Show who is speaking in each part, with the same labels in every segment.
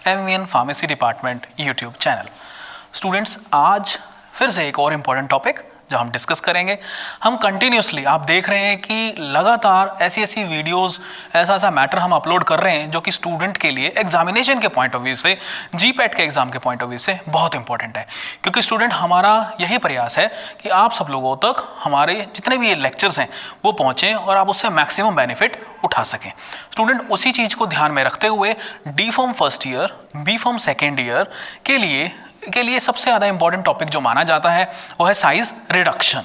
Speaker 1: MVN pharmacy department YouTube channel. Students, आज फिर से एक और इम्पॉर्टेंट टॉपिक जो हम डिस्कस करेंगे। हम कंटिन्यूसली आप देख रहे हैं कि लगातार ऐसी वीडियोस, ऐसा मैटर हम अपलोड कर रहे हैं जो कि स्टूडेंट के लिए एग्जामिनेशन के पॉइंट ऑफ व्यू से, जीपैट के एग्जाम के पॉइंट ऑफ व्यू से बहुत इंपॉर्टेंट है। क्योंकि स्टूडेंट, हमारा यही प्रयास है कि आप सब लोगों तक हमारे जितने भी ये लेक्चर्स हैं वो पहुँचें और आप उससे मैक्सिमम बेनिफिट उठा सकें। स्टूडेंट, उसी चीज़ को ध्यान में रखते हुए D pharm first year, B pharm second year के लिए सबसे ज़्यादा इंपॉर्टेंट टॉपिक जो माना जाता है वो है साइज रिडक्शन।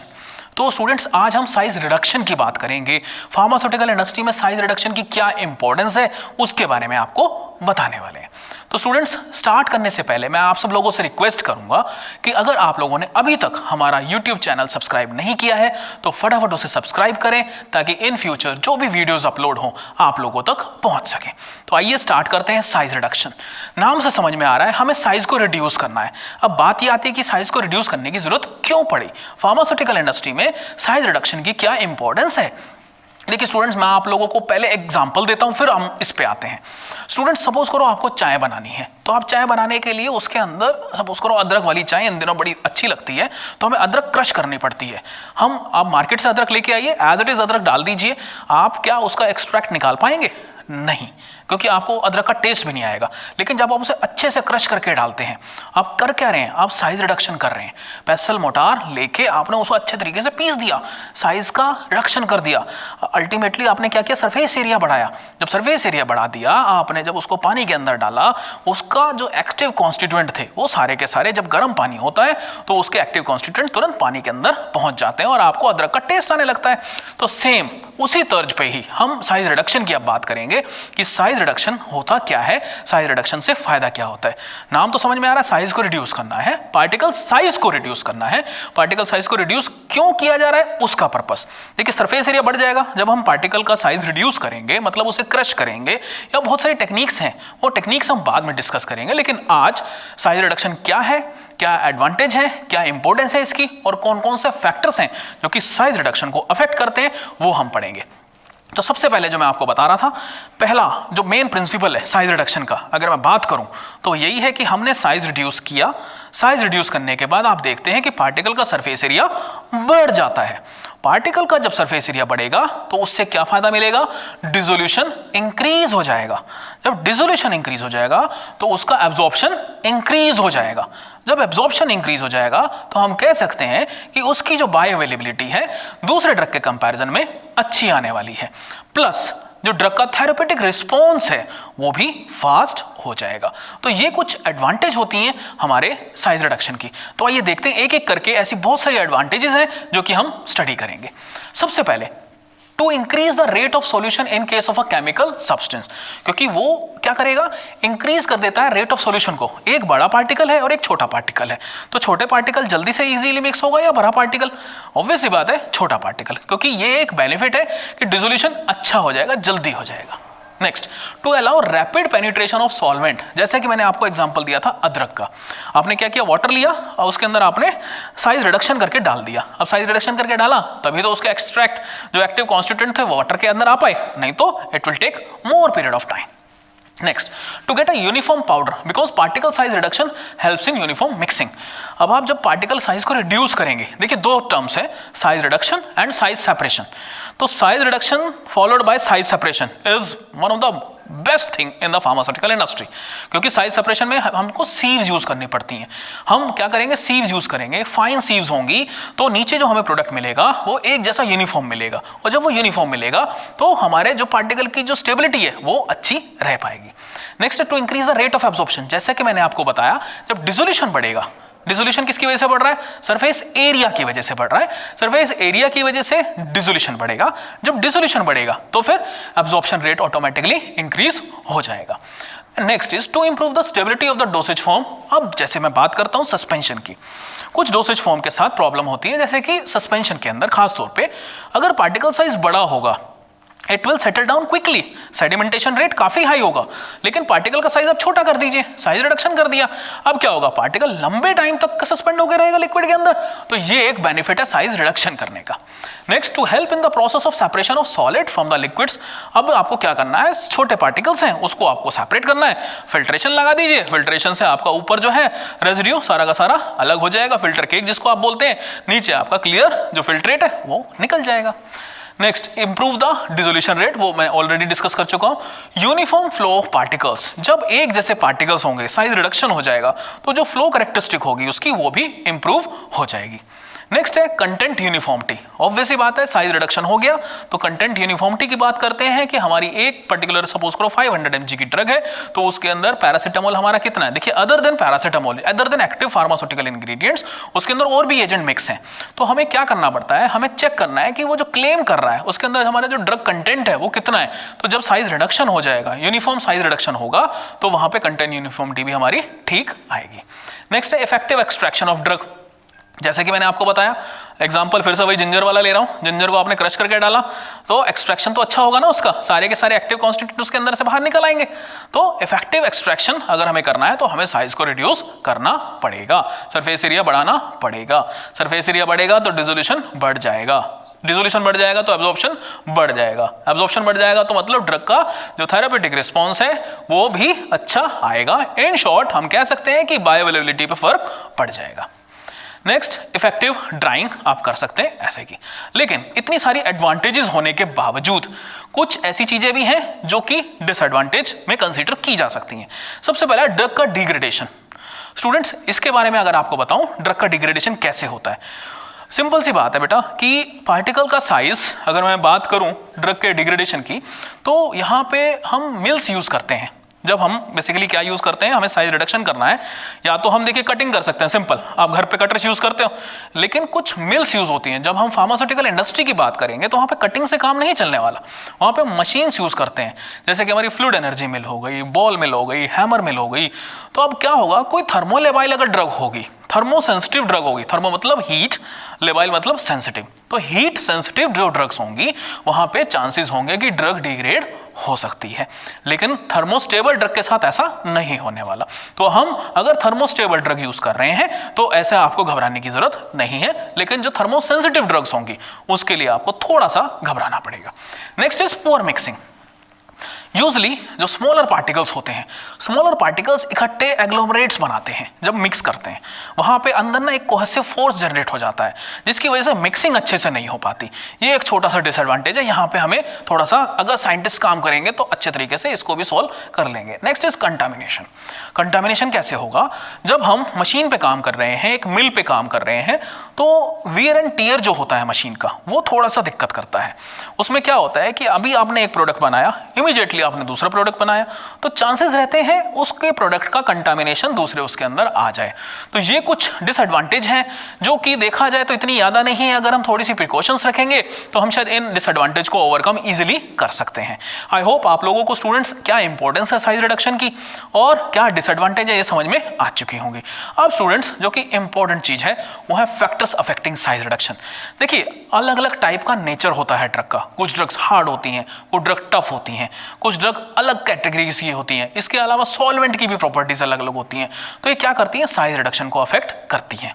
Speaker 1: तो स्टूडेंट्स, आज हम साइज रिडक्शन की बात करेंगे। फार्मास्यूटिकल इंडस्ट्री में साइज रिडक्शन की क्या इंपॉर्टेंस है उसके बारे में आपको बताने वाले हैं। तो स्टूडेंट्स, स्टार्ट करने से पहले मैं आप सब लोगों से रिक्वेस्ट करूंगा कि अगर आप लोगों ने अभी तक हमारा यूट्यूब चैनल सब्सक्राइब नहीं किया है तो फटाफट उसे सब्सक्राइब करें ताकि इन फ्यूचर जो भी वीडियोस अपलोड हों आप लोगों तक पहुंच सकें। तो आइए स्टार्ट करते हैं। साइज रिडक्शन, नाम से समझ में आ रहा है हमें साइज को रिड्यूस करना है। अब बात यह आती है कि साइज को रिड्यूस करने की जरूरत क्यों पड़ी, फार्मास्यूटिकल इंडस्ट्री में साइज रिडक्शन की क्या इंपॉर्टेंस है। देखिए स्टूडेंट्स, मैं आप लोगों को पहले एग्जांपल देता हूं, फिर हम इस पे आते हैं। स्टूडेंट्स, सपोज करो आपको चाय बनानी है, तो आप चाय बनाने के लिए उसके अंदर सपोज करो अदरक वाली चाय इन दिनों बड़ी अच्छी लगती है, तो हमें अदरक क्रश करनी पड़ती है। आप मार्केट से अदरक लेके आइए, एज इट इज अदरक डाल दीजिए, आप क्या उसका एक्सट्रैक्ट निकाल पाएंगे? नहीं, क्योंकि आपको अदरक का टेस्ट भी नहीं आएगा। लेकिन जब आप उसे अच्छे से क्रश करके डालते हैं, आप कर क्या रहे हैं? आप साइज रिडक्शन कर रहे हैं। पेसल मोटार लेके आपने उसको अच्छे तरीके से पीस दिया, साइज का रिडक्शन कर दिया। अल्टीमेटली आपने क्या किया? सरफेस एरिया बढ़ाया। जब सरफेस एरिया बढ़ा दिया आपने, जब उसको पानी के अंदर डाला, उसका जो एक्टिव कॉन्स्टिट्यूएंट थे वो सारे के सारे, जब गर्म पानी होता है तो उसके एक्टिव कॉन्स्टिट्यूएंट तुरंत पानी के अंदर पहुंच जाते हैं और आपको अदरक का टेस्ट आने लगता है। तो सेम उसी तर्ज पे ही हम साइज रिडक्शन की अब बात करेंगे कि साइज रिडक्शन होता क्या है, साइज रिडक्शन से फायदा क्या होता है। नाम तो समझ में आ रहा है, साइज को रिड्यूस करना है, पार्टिकल साइज को रिड्यूस करना है। पार्टिकल साइज को रिड्यूस क्यों किया जा रहा है, उसका पर्पस देखिए। सरफेस एरिया बढ़ जाएगा जब हम पार्टिकल का साइज रिड्यूस करेंगे, मतलब उसे क्रश करेंगे, या बहुत सारी टेक्निक्स हैं, वो टेक्निक्स हम बाद में डिस्कस करेंगे। लेकिन आज साइज रिडक्शन क्या है, क्या एडवांटेज है, क्या इंपॉर्टेंस है इसकी, और कौन कौन से फैक्टर्स हैं जो कि साइज रिडक्शन को अफेक्ट करते हैं, वो हम पढ़ेंगे। तो सबसे पहले जो मैं आपको बता रहा था, पहला जो मेन प्रिंसिपल है साइज रिडक्शन का, अगर मैं बात करूं तो यही है कि हमने साइज रिड्यूस किया। साइज रिड्यूस करने के बाद आप देखते हैं कि पार्टिकल का सरफेस एरिया बढ़ जाता है। पार्टिकल का जब सरफेस एरिया बढ़ेगा तो उससे क्या फायदा मिलेगा? डिसोल्यूशन इंक्रीज हो जाएगा। जब डिसोल्यूशन इंक्रीज हो जाएगा तो उसका एब्जॉर्प्शन इंक्रीज हो जाएगा। जब एब्जॉर्प्शन इंक्रीज हो जाएगा तो हम कह सकते हैं कि उसकी जो बायो अवेलेबिलिटी है दूसरे ड्रग के कंपैरिजन में अच्छी आने वाली है। प्लस जो ड्रग का थेरेपेटिक रिस्पॉन्स है वो भी फास्ट हो जाएगा। तो ये कुछ एडवांटेज होती हैं हमारे साइज रिडक्शन की। तो आइए देखते हैं एक एक करके, ऐसी बहुत सारी एडवांटेजेस हैं जो कि हम स्टडी करेंगे। सबसे पहले, to increase the rate of solution in case of a chemical substance, क्योंकि वो क्या करेगा? इंक्रीज कर देता है रेट ऑफ सॉल्यूशन को। एक बड़ा पार्टिकल है और एक छोटा पार्टिकल है, तो छोटे पार्टिकल जल्दी से इजीली मिक्स होगा या बड़ा पार्टिकल? ऑब्वियस सी बात है छोटा पार्टिकल, क्योंकि ये एक बेनिफिट है कि डिसोल्यूशन अच्छा हो जाएगा, जल्दी हो जाएगा। Next, to allow rapid penetration of solvent, जैसे कि मैंने आपको एग्जांपल दिया था अदरक का। आपने क्या किया? वाटर लिया और उसके अंदर आपने साइज रिडक्शन करके डाल दिया। अब साइज रिडक्शन करके डाला तभी तो उसके एक्सट्रैक्ट जो एक्टिव कॉन्स्टिट्यूएंट थे वो वाटर के अंदर आ पाए, नहीं तो it will take more period of time. Next, to get a uniform powder because particle size reduction helps in uniform mixing. अब आप जब पार्टिकल साइज को रिड्यूस करेंगे, देखिए दो टर्म्स है, size reduction and size separation. तो size reduction followed by size separation is one of the best thing in the pharmaceutical industry, क्योंकि साइज सेपरेशन में हमको सीव्स यूज करनी पड़ती हैं। हम क्या करेंगे? सीव्स यूज करेंगे, फाइन सीव्स होंगी, तो नीचे जो हमें प्रोडक्ट मिलेगा वो एक जैसा यूनिफॉर्म मिलेगा, और जब वो यूनिफॉर्म मिलेगा तो हमारे जो पार्टिकल की जो स्टेबिलिटी है वो अच्छी रह पाएगी। Next, to increase the rate of absorption, जैसे कि मैंने आपको बताया, जब डिसोल्यूशन बढ़ेगा, डिसोल्यूशन किसकी वजह से बढ़ रहा है? सरफेस एरिया की वजह से बढ़ रहा है। सरफेस एरिया की वजह से डिसोल्यूशन बढ़ेगा। जब डिसोल्यूशन बढ़ेगा तो फिर एब्जॉर्प्शन रेट ऑटोमेटिकली इंक्रीज हो जाएगा। Next is to improve the stability of the dosage form. अब जैसे मैं बात करता हूं सस्पेंशन की, कुछ डोसेज फॉर्म के साथ प्रॉब्लम होती है, जैसे कि सस्पेंशन के अंदर खासतौर पे अगर पार्टिकल साइज बड़ा होगा it will settle down quickly, sedimentation rate काफी हाई होगा। लेकिन पार्टिकल का साइज अब छोटा कर दीजिए, साइज रिडक्शन कर दिया, अब क्या होगा, पार्टिकल लंबे टाइम तक सस्पेंड होकर रहेगा लिक्विड के अंदर। तो ये एक बेनिफिट है साइज रिडक्शन करने का। Next, to help in the process of separation of solid from the liquids, अब आपको क्या करना है, छोटे पार्टिकल्स हैं उसको आपको सेपरेट करना है, फिल्ट्रेशन लगा दीजिए, फिल्ट्रेशन से आपका ऊपर जो है रेजिड्यू सारा का सारा अलग हो जाएगा, फिल्टर केक जिसको आप बोलते हैं, नीचे आपका क्लियर जो फिल्ट्रेट है वो निकल जाएगा। Next, improve the dissolution rate, वो मैं ऑलरेडी डिस्कस कर चुका हूं। यूनिफॉर्म फ्लो ऑफ पार्टिकल्स, जब एक जैसे पार्टिकल्स होंगे साइज रिडक्शन हो जाएगा तो जो फ्लो कैरेक्टरिस्टिक होगी उसकी वो भी इंप्रूव हो जाएगी। नेक्स्ट है कंटेंट यूनिफॉर्मिटी, ऑब्वियसली बात है साइज रिडक्शन हो गया तो कंटेंट यूनिफॉर्मिटी की बात करते हैं कि हमारी एक पर्टिकुलर सपोज करो 500 mg की ड्रग है तो उसके अंदर पैरासीटामोल हमारा कितना है, देखिए other than paracetamol, other than active pharmaceutical ingredients, उसके अंदर और भी एजेंट मिक्स हैं। तो हमें क्या करना पड़ता है, हमें चेक करना है कि वो जो क्लेम कर रहा है उसके अंदर हमारा जो ड्रग कंटेंट है वो कितना है। तो जब साइज रिडक्शन हो जाएगा, यूनिफॉर्म साइज रिडक्शन होगा तो वहां पे कंटेंट यूनिफॉर्मिटी भी हमारी ठीक आएगी। नेक्स्ट है इफेक्टिव एक्सट्रैक्शन ऑफ ड्रग, जैसे कि मैंने आपको बताया, एग्जांपल फिर से वही जिंजर वाला ले रहा हूं, जिंजर को आपने क्रश करके डाला तो एक्सट्रैक्शन तो अच्छा होगा ना उसका, सारे के सारे एक्टिव कॉन्स्टिट्यूएंट्स उसके अंदर से बाहर निकल आएंगे। तो इफेक्टिव एक्सट्रैक्शन अगर हमें करना है तो हमें साइज को रिड्यूस करना पड़ेगा, सरफेस एरिया बढ़ाना पड़ेगा, सरफेस एरिया बढ़ेगा तो डिसोल्यूशन बढ़ जाएगा, डिसोल्यूशन बढ़ जाएगा तो एब्जॉर्प्शन बढ़ जाएगा, एब्जॉर्प्शन बढ़ जाएगा तो मतलब ड्रग का जो थेरेपेटिक रिस्पॉन्स है वो भी अच्छा आएगा। इन शॉर्ट हम कह सकते हैं कि बायोअवेलेबिलिटी पे फर्क पड़ जाएगा। नेक्स्ट, इफेक्टिव ड्राइंग आप कर सकते हैं ऐसे की, लेकिन इतनी सारी एडवांटेजेस होने के बावजूद कुछ ऐसी चीजें भी हैं जो कि डिसएडवांटेज में कंसीडर की जा सकती हैं। सबसे पहला ड्रग का डिग्रेडेशन। स्टूडेंट्स, इसके बारे में अगर आपको बताऊं ड्रग का डिग्रेडेशन कैसे होता है, सिंपल सी बात है बेटा कि पार्टिकल का साइज, अगर मैं बात करूं ड्रग के डिग्रेडेशन की, तो यहां पे हम मिल्स यूज करते हैं। जब हम बेसिकली क्या यूज करते हैं, हमें साइज रिडक्शन करना है, या तो हम देखिए कटिंग कर सकते हैं, सिंपल आप घर पे कटर्स यूज करते हो, लेकिन कुछ मिल्स यूज होती हैं। जब हम फार्मास्यूटिकल इंडस्ट्री की बात करेंगे तो वहां पे कटिंग से काम नहीं चलने वाला, वहां पे मशीन्स यूज करते हैं, जैसे कि हमारी फ्लूइड एनर्जी मिल हो गई, बॉल मिल हो गई, हैमर मिल हो गई। तो अब क्या होगा, कोई थर्मोलेबाइल अगर ड्रग होगी, थर्मो सेंसिटिव ड्रग होगी, थर्मो मतलब हीट, लेबाइल मतलब सेंसिटिव, तो हीट सेंसिटिव जो ड्रग्स होंगी वहां पे चांसेस होंगे कि ड्रग डिग्रेड हो सकती है, लेकिन थर्मोस्टेबल ड्रग के साथ ऐसा नहीं होने वाला। तो हम अगर थर्मोस्टेबल ड्रग यूज कर रहे हैं तो ऐसे आपको घबराने की जरूरत नहीं है, लेकिन जो थर्मोसेंसिटिव ड्रग्स होंगी उसके लिए आपको थोड़ा सा घबराना पड़ेगा। Next is poor mixing. Usually जो स्मॉलर पार्टिकल्स होते हैं, स्मॉलर पार्टिकल्स इकट्ठे एग्लोमरेट्स बनाते हैं, जब मिक्स करते हैं वहां पे अंदर ना एक कोहेसिव फोर्स जनरेट हो जाता है जिसकी वजह से मिक्सिंग अच्छे से नहीं हो पाती। ये एक छोटा सा डिसएडवांटेज है, यहाँ पे हमें थोड़ा सा अगर साइंटिस्ट काम करेंगे तो अच्छे तरीके से इसको भी सॉल्व कर लेंगे। Next is contamination. कंटामिनेशन कैसे होगा, जब हम मशीन पे काम कर रहे हैं, एक मिल पे काम कर रहे हैं, तो वियर एंड टियर जो होता है मशीन का वो थोड़ा सा दिक्कत करता है। उसमें क्या होता है कि अभी आपने एक प्रोडक्ट बनाया, इमीडिएटली आपने दूसरा प्रोडक्ट बनाया, तो चांसेस रहते हैं उसके प्रोडक्ट का कंटामिनेशन दूसरे उसके अंदर आ जाए। तो ये कुछ डिसएडवांटेज हैं जो कि देखा जाए तो इतनी ज्यादा नहीं है, अगर हम थोड़ी सी प्रिकॉशंस रखेंगे तो हम शायद इन डिसएडवांटेज को ओवरकम इजीली कर सकते हैं। आई होप आप लोगों को स्टूडेंट्स क्या इंपॉर्टेंस है साइज रिडक्शन की और क्या डिसएडवांटेज है ये समझ में आ चुकी होंगी। अब स्टूडेंट्स जो कि इंपॉर्टेंट चीज है वो है फैक्टर्स अफेक्टिंग साइज रिडक्शन। देखिए अलग अलग टाइप का नेचर होता है ड्रग का, कुछ ड्रग्स हार्ड होती हैं, कुछ ड्रग टफ होती हैं, कुछ ड्रग अलग कैटेगरी की होती हैं, इसके अलावा सॉल्वेंट की भी प्रॉपर्टीज अलग अलग होती हैं। तो ये क्या करती हैं, साइज रिडक्शन को अफेक्ट करती हैं।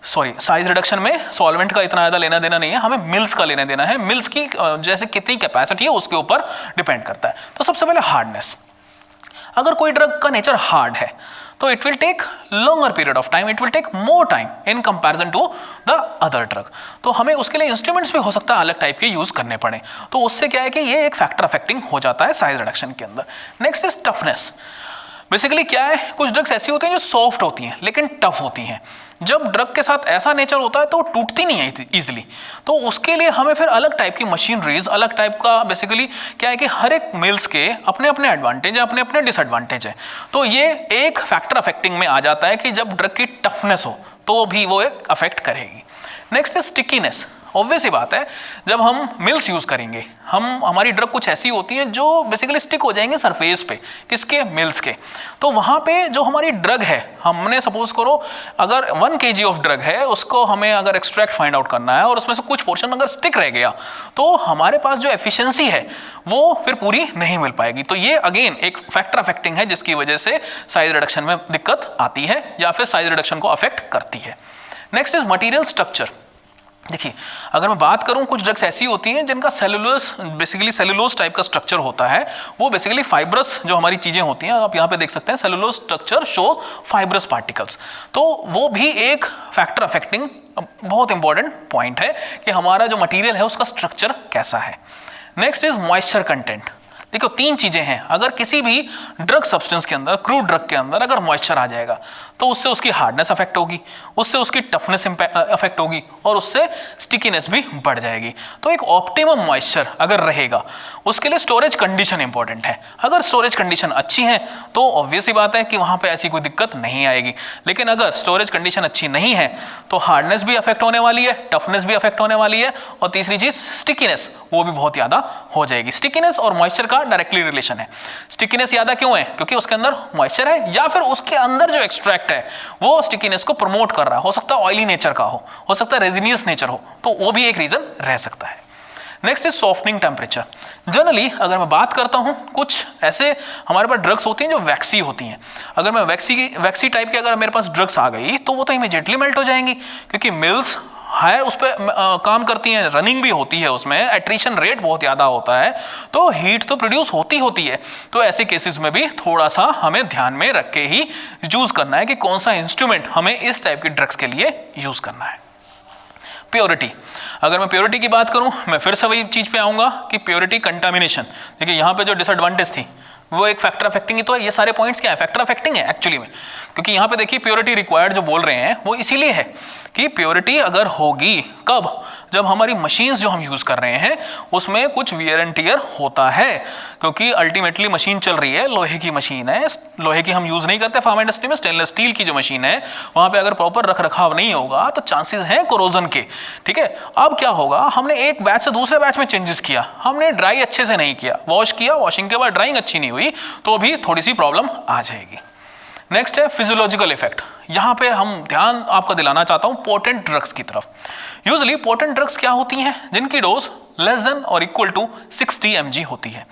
Speaker 1: सॉरी, साइज रिडक्शन में सॉल्वेंट का इतना ज्यादा लेना देना नहीं है, हमें मिल्स का लेना देना है, मिल्स की जैसे कितनी कैपेसिटी है उसके ऊपर डिपेंड करता है। तो सबसे पहले हार्डनेस, अगर कोई ड्रग का नेचर हार्ड है तो it will take longer period of time, it will take more time in comparison to the other drug. तो हमें उसके लिए इंस्ट्रूमेंट्स भी हो सकता है अलग टाइप के यूज करने पड़े, तो उससे क्या है कि ये एक फैक्टर अफेक्टिंग हो जाता है साइज रिडक्शन के अंदर। Next is toughness. बेसिकली क्या है, कुछ ड्रग्स ऐसी होती हैं जो सॉफ्ट होती हैं लेकिन टफ होती हैं। जब ड्रग के साथ ऐसा नेचर होता है तो वो टूटती नहीं है इजीली, तो उसके लिए हमें फिर अलग टाइप की मशीनरीज, अलग टाइप का बेसिकली क्या है कि हर एक मिल्स के अपने अपने एडवांटेज है, अपने अपने डिसएडवांटेज है। तो ये एक फैक्टर अफेक्टिंग में आ जाता है कि जब ड्रग की टफनेस हो तो भी वो एक अफेक्ट करेगी। नेक्स्ट है स्टिकीनेस। ऑब्वियस ही बात है, जब हम मिल्स यूज करेंगे, हमारी ड्रग कुछ ऐसी होती है जो बेसिकली स्टिक हो जाएंगे सरफेस पे, किसके, मिल्स के। तो वहां पे जो हमारी ड्रग है, हमने सपोज करो अगर 1 kg ऑफ ड्रग है, उसको हमें अगर एक्सट्रैक्ट फाइंड आउट करना है और उसमें से कुछ पोर्शन अगर स्टिक रह गया, तो हमारे पास जो एफिशिएंसी है वो फिर पूरी नहीं मिल पाएगी। तो ये अगेन एक फैक्टर अफेक्टिंग है जिसकी वजह से साइज रिडक्शन में दिक्कत आती है या फिर साइज रिडक्शन को अफेक्ट करती है। Next is material structure. देखिए, अगर मैं बात करूं, कुछ ड्रग्स ऐसी होती हैं जिनका सेलुलोस, बेसिकली सेलुलोस टाइप का स्ट्रक्चर होता है, वो बेसिकली फाइब्रस जो हमारी चीजें होती हैं, आप यहाँ पे देख सकते हैं cellulose structure show fibrous particles, तो वो भी एक फैक्टर अफेक्टिंग बहुत इंपॉर्टेंट पॉइंट है कि हमारा जो मटीरियल है उसका स्ट्रक्चर कैसा है। Next is moisture content. देखो, 3 चीजें हैं, अगर किसी भी ड्रग सब्सटेंस के अंदर, क्रूड ड्रग के अंदर अगर मॉइस्चर आ जाएगा तो उससे उसकी हार्डनेस अफेक्ट होगी, उससे उसकी टफनेस अफेक्ट होगी और उससे स्टिकीनेस भी बढ़ जाएगी। तो एक ऑप्टिमम मॉइस्चर अगर रहेगा, उसके लिए स्टोरेज कंडीशन इंपॉर्टेंट है। अगर स्टोरेज कंडीशन अच्छी है तो ऑब्वियस ही बात है कि वहां पे ऐसी कोई दिक्कत नहीं आएगी, लेकिन अगर स्टोरेज कंडीशन अच्छी नहीं है तो हार्डनेस भी अफेक्ट होने वाली है, टफनेस भी अफेक्ट होने वाली है, और तीसरी चीज स्टिकीनेस, वो भी बहुत ज्यादा हो जाएगी। स्टिकीनेस और मॉइस्चर का डायरेक्टली रिलेशन है। स्टिकीनेस ज्यादा क्यों है? क्योंकि उसके अंदर मॉइस्चर है, या फिर उसके अंदर जो एक्सट्रैक्ट है वो स्टिकीनेस को प्रमोट कर रहा है। हो सकता है ऑयली नेचर का हो सकता है रेजिनियस नेचर हो, तो वो भी एक रीजन रह सकता है। Next is softening temperature. Generally अगर मैं बात करता हूं, कुछ ऐसे हमारे पास ड्रग्स होती हैं जो वैक्सी होती हैं। अगर मैं वैक्सी टाइप के अगर मेरे पास ड्रग्स आ गई तो वो तो इमीडिएटली मेल्ट हो जाएंगी, क्योंकि मिल्स हायर उस पर काम करती हैं, रनिंग भी होती है, उसमें एट्रिशन रेट बहुत ज़्यादा होता है, तो हीट तो प्रोड्यूस होती है। तो ऐसे केसेस में भी थोड़ा सा हमें ध्यान में रख के ही यूज़ करना है कि कौन सा इंस्ट्रूमेंट हमें इस टाइप के ड्रग्स के लिए यूज़ करना है। प्योरिटी, अगर मैं प्योरिटी की बात करूं, मैं फिर से वही चीज़ पे आऊँगा कि प्योरिटी कंटामिनेशन। देखिए, यहाँ पे जो डिसएडवांटेज थी वो एक फैक्टर अफेक्टिंग ही तो है। ये सारे पॉइंट्स क्या है? फैक्टर अफेक्टिंग है एक्चुअली में, क्योंकि यहाँ पे देखिए प्योरिटी रिक्वायर्ड जो बोल रहे हैं वो इसीलिए है कि प्योरिटी अगर होगी कब, जब हमारी मशीन्स जो हम यूज़ कर रहे हैं उसमें कुछ वियर एंड टियर होता है, क्योंकि अल्टीमेटली मशीन चल रही है, लोहे की मशीन है, लोहे की हम यूज़ नहीं करते फार्मा इंडस्ट्री में, स्टेनलेस स्टील की जो मशीन है वहाँ पे अगर प्रॉपर रख रखाव नहीं होगा तो चांसेस हैं कोरोजन के। ठीक है, अब क्या होगा, हमने एक बैच से दूसरे बैच में चेंजेस किया, हमने ड्राई अच्छे से नहीं किया, वॉश किया, वॉशिंग के बाद ड्राइंग अच्छी नहीं हुई, तो भी थोड़ी सी प्रॉब्लम आ जाएगी। नेक्स्ट है फिजियोलॉजिकल इफेक्ट। यहाँ पे हम ध्यान आपका दिलाना चाहता हूँ पोटेंट ड्रग्स की तरफ। यूजुअली पोटेंट ड्रग्स क्या होती हैं? जिनकी डोज लेस देन और इक्वल टू 60 mg होती है।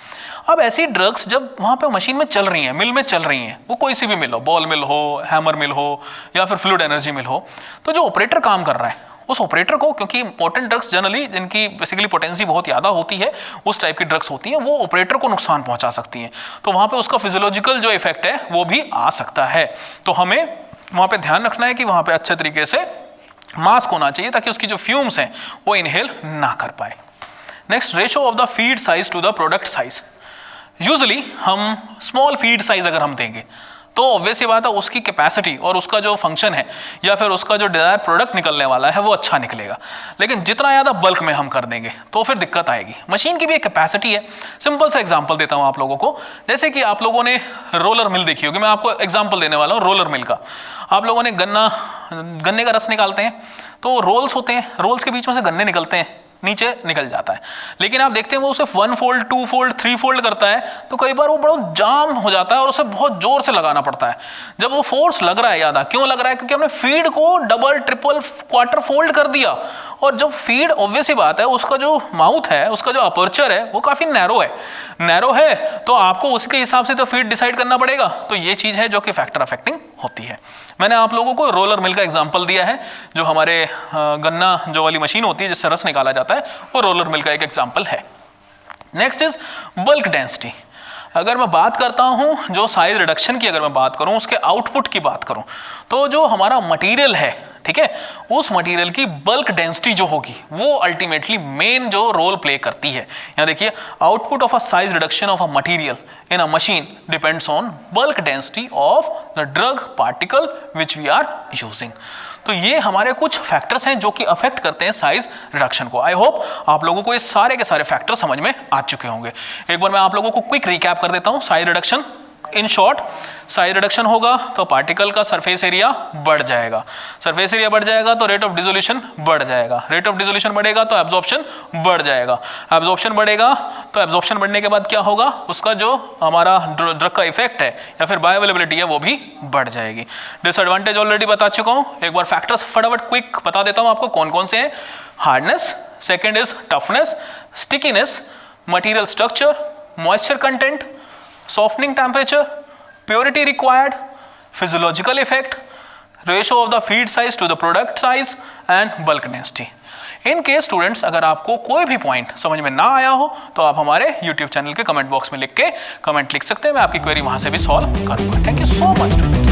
Speaker 1: अब ऐसी ड्रग्स जब वहाँ पे मशीन में चल रही हैं, मिल में चल रही हैं, वो कोई सी भी मिल हो, बॉल मिल हो, हैमर मिल हो या फिर फ्लूइड एनर्जी मिल हो, तो जो ऑपरेटर काम कर रहा है उस ऑपरेटर को, क्योंकि पोटेंट ड्रग्स जनरली जिनकी बेसिकली पोटेंसी बहुत ज़्यादा होती है, उस टाइप की ड्रग्स होती हैं, वो ऑपरेटर को नुकसान पहुंचा सकती हैं, तो वहाँ पे उसका फिजियोलॉजिकल जो इफेक्ट है वो भी आ सकता है। तो हमें वहाँ पे ध्यान रखना है कि वहाँ पे अच्छे तरीके से मास्क होना चाहिए ताकि उसकी जो फ्यूम्स हैं वो इनहेल ना कर पाए। Next, ratio of the feed size to the product size. Usually हम स्मॉल फीड साइज अगर हम देंगे तो ऑब्वियस ये बात है उसकी कैपेसिटी और उसका जो फंक्शन है या फिर उसका जो डिजायर प्रोडक्ट निकलने वाला है वो अच्छा निकलेगा, लेकिन जितना ज़्यादा बल्क में हम कर देंगे तो फिर दिक्कत आएगी। मशीन की भी एक कैपेसिटी है। सिंपल सा एग्जांपल देता हूँ आप लोगों को, जैसे कि आप लोगों ने रोलर मिल देखी होगी, मैं आपको एग्जांपल देने वाला हूँ रोलर मिल का। आप लोगों ने गन्ने का रस निकालते हैं तो रोल्स होते हैं, रोल्स के बीच में से गन्ने निकलते हैं, नीचे निकल जाता है, लेकिन आप देखते हैं वो सिर्फ 1 फोल्ड 2 फोल्ड 3 फोल्ड करता है, तो कई बार वो बड़ा जाम हो जाता है और उसे बहुत जोर से लगाना पड़ता है। जब वो फोर्स लग रहा है ज़्यादा, क्यों लग रहा है? क्योंकि हमने फीड को डबल ट्रिपल क्वार्टर फोल्ड कर दिया, और जब फीड ऑब्वियस ही बात है उसका जो माउथ है, उसका जो अपर्चर है वो काफ़ी नैरो है, तो आपको उसके हिसाब से तो फीड डिसाइड करना पड़ेगा। तो ये चीज़ है जो कि फैक्टर अफेक्टिंग होती है। मैंने आप लोगों को रोलर मिल का एग्जांपल दिया है, जो हमारे गन्ना जो वाली मशीन होती है जिससे रस निकाला जाता है, वो रोलर मिल का एक एग्जांपल है। Next is bulk density. अगर मैं बात करता हूं जो साइज रिडक्शन की, अगर मैं बात करूं उसके आउटपुट की बात करूं, तो जो हमारा मटेरियल है, ठीक है, उस मटेरियल की बल्क डेंसिटी जो होगी वो अल्टीमेटली मेन जो रोल प्ले करती है। यहाँ देखिए, output of a size reduction of a material in a machine depends on bulk density of the drug particle which we are using. तो ये हमारे कुछ फैक्टर्स हैं जो कि अफेक्ट करते हैं साइज रिडक्शन को। आई होप आप लोगों को ये सारे के सारे फैक्टर समझ में आ चुके होंगे। एक बार मैं आप लोगों को क्विक रिकैप कर देता हूँ। Size reduction in short size reduction होगा तो पार्टिकल का सरफेस एरिया बढ़ जाएगा, सरफेस एरिया बढ़ जाएगा तो रेट ऑफ डिसोल्यूशन बढ़ जाएगा, रेट ऑफ डिसोल्यूशन बढ़ेगा तो एब्जॉर्प्शन बढ़ जाएगा, एब्जॉर्प्शन बढ़ेगा तो एब्जॉर्प्शन बढ़ने के बाद क्या होगा, उसका जो हमारा ड्रग का इफेक्ट है या फिर बायोअवेलेबिलिटी है वो भी बढ़ जाएगी। डिसएडवांटेज ऑलरेडी बता चुका हूं, एक बार फैक्टर्स फटाफट क्विक बता देता हूं आपको कौन कौन से हैं। Hardness, second is toughness, stickiness, material structure, moisture content, softening temperature, purity required, physiological effect, ratio of the feed size to the product size and bulk density. In case students अगर आपको कोई भी पॉइंट समझ में ना आया हो तो आप हमारे YouTube चैनल के कमेंट बॉक्स में लिख के कमेंट लिख सकते हैं, मैं आपकी क्वेरी वहां से भी सॉल्व करूंगा। Thank you so much student.